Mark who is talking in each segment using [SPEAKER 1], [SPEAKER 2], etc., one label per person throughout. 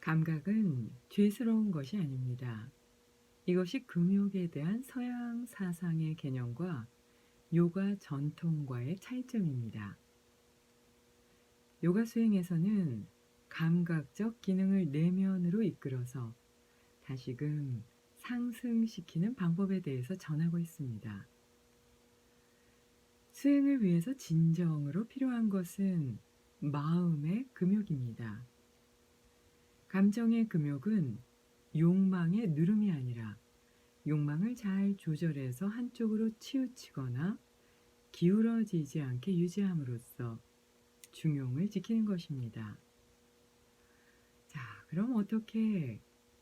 [SPEAKER 1] 감각은 죄스러운 것이 아닙니다. 이것이 금욕에 대한 서양 사상의 개념과 요가 전통과의 차이점입니다. 요가 수행에서는 감각적 기능을 내면으로 이끌어서 다시금 상승시키는 방법에 대해서 전하고 있습니다. 수행을 위해서 진정으로 필요한 것은 마음의 금욕입니다. 감정의 금욕은 욕망의 누름이 아니라 욕망을 잘 조절해서 한쪽으로 치우치거나 기울어지지 않게 유지함으로써 중용을 지키는 것입니다. 자, 그럼 어떻게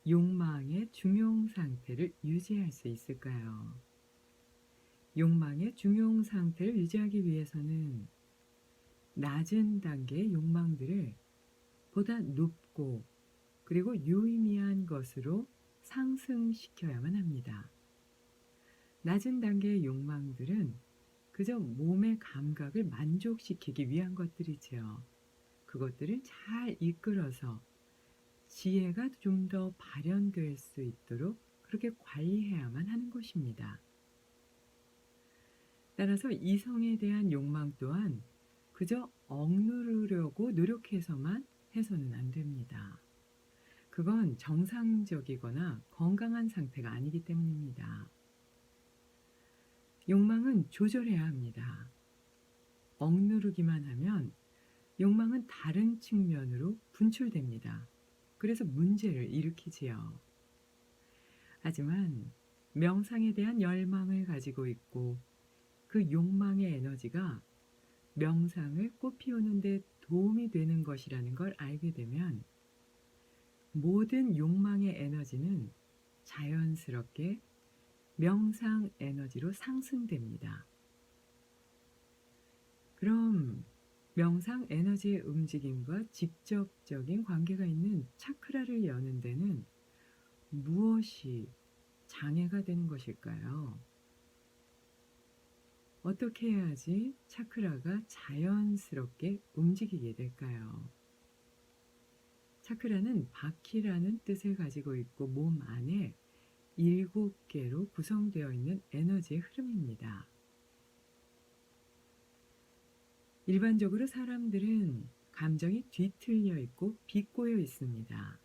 [SPEAKER 1] 욕망의 중용 상태를 유지할 수 있을까요? 욕망의 중용 상태를 유지하기 위해서는 낮은 단계의 욕망들을 보다 높고 그리고 유의미한 것으로 상승시켜야만 합니다. 낮은 단계의 욕망들은 그저 몸의 감각을 만족시키기 위한 것들이지요. 그것들을 잘 이끌어서 지혜가 좀 더 발현될 수 있도록 그렇게 관리해야만 하는 것입니다. 따라서 이성에 대한 욕망 또한 그저 억누르려고 노력해서만 해서는 안 됩니다. 그건 정상적이거나 건강한 상태가 아니기 때문입니다. 욕망은 조절해야 합니다. 억누르기만 하면 욕망은 다른 측면으로 분출됩니다. 그래서 문제를 일으키지요. 하지만 명상에 대한 열망을 가지고 있고 그 욕망의 에너지가 명상을 꽃피우는 데 도움이 되는 것이라는 걸 알게 되면 모든 욕망의 에너지는 자연스럽게 명상 에너지로 상승됩니다. 그럼 명상 에너지의 움직임과 직접적인 관계가 있는 차크라를 여는 데는 무엇이 장애가 되는 것일까요? 어떻게 해야지 차크라가 자연스럽게 움직이게 될까요? 차크라는 바퀴라는 뜻을 가지고 있고 몸 안에 7개로 구성되어 있는 에너지의 흐름입니다. 일반적으로 사람들은 감정이 뒤틀려 있고 비꼬여 있습니다.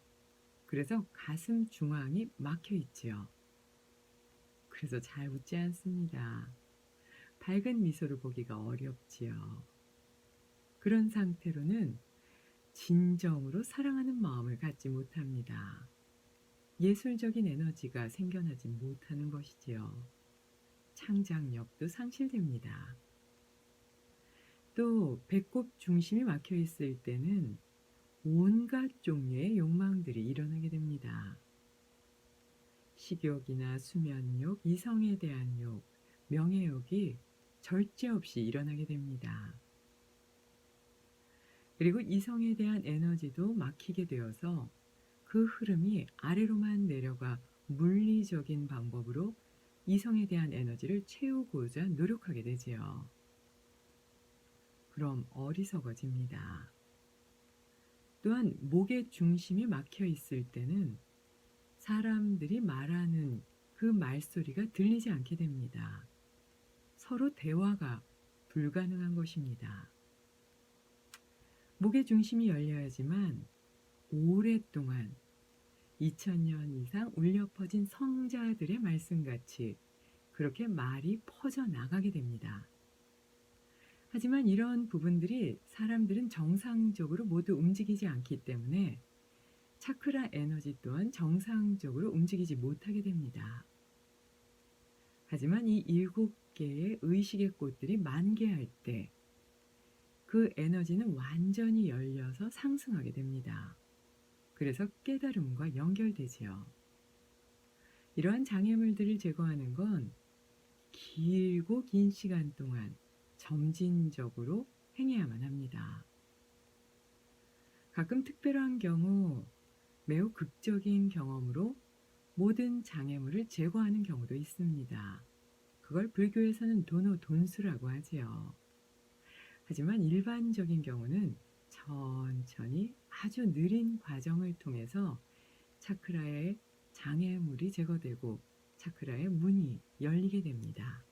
[SPEAKER 1] 그래서 가슴 중앙이 막혀 있지요. 그래서 잘 웃지 않습니다. 밝은 미소를 보기가 어렵지요. 그런 상태로는 진정으로 사랑하는 마음을 갖지 못합니다. 예술적인 에너지가 생겨나지 못하는 것이지요. 창작력도 상실됩니다. 또 배꼽 중심이 막혀 있을 때는 온갖 종류의 욕망들이 일어나게 됩니다. 식욕이나 수면욕, 이성에 대한 욕, 명예욕이 절제 없이 일어나게 됩니다. 그리고 이성에 대한 에너지도 막히게 되어서 그 흐름이 아래로만 내려가 물리적인 방법으로 이성에 대한 에너지를 채우고자 노력하게 되지요. 그럼 어리석어집니다. 또한 목의 중심이 막혀 있을 때는 사람들이 말하는 그 말소리가 들리지 않게 됩니다. 서로 대화가 불가능한 것입니다. 목의 중심이 열려야지만 오랫동안 2000년 이상 울려 퍼진 성자들의 말씀같이 그렇게 말이 퍼져나가게 됩니다. 하지만 이런 부분들이 사람들은 정상적으로 모두 움직이지 않기 때문에 차크라 에너지 또한 정상적으로 움직이지 못하게 됩니다. 하지만 이 7개의 의식의 꽃들이 만개할 때 그 에너지는 완전히 열려서 상승하게 됩니다. 그래서 깨달음과 연결되지요. 이러한 장애물들을 제거하는 건 길고 긴 시간 동안 점진적으로 행해야만 합니다. 가끔 특별한 경우 매우 극적인 경험으로 모든 장애물을 제거하는 경우도 있습니다. 그걸 불교에서는 도노돈수라고 하지요. 하지만 일반적인 경우는 천천히 아주 느린 과정을 통해서 차크라의 장애물이 제거되고 차크라의 문이 열리게 됩니다.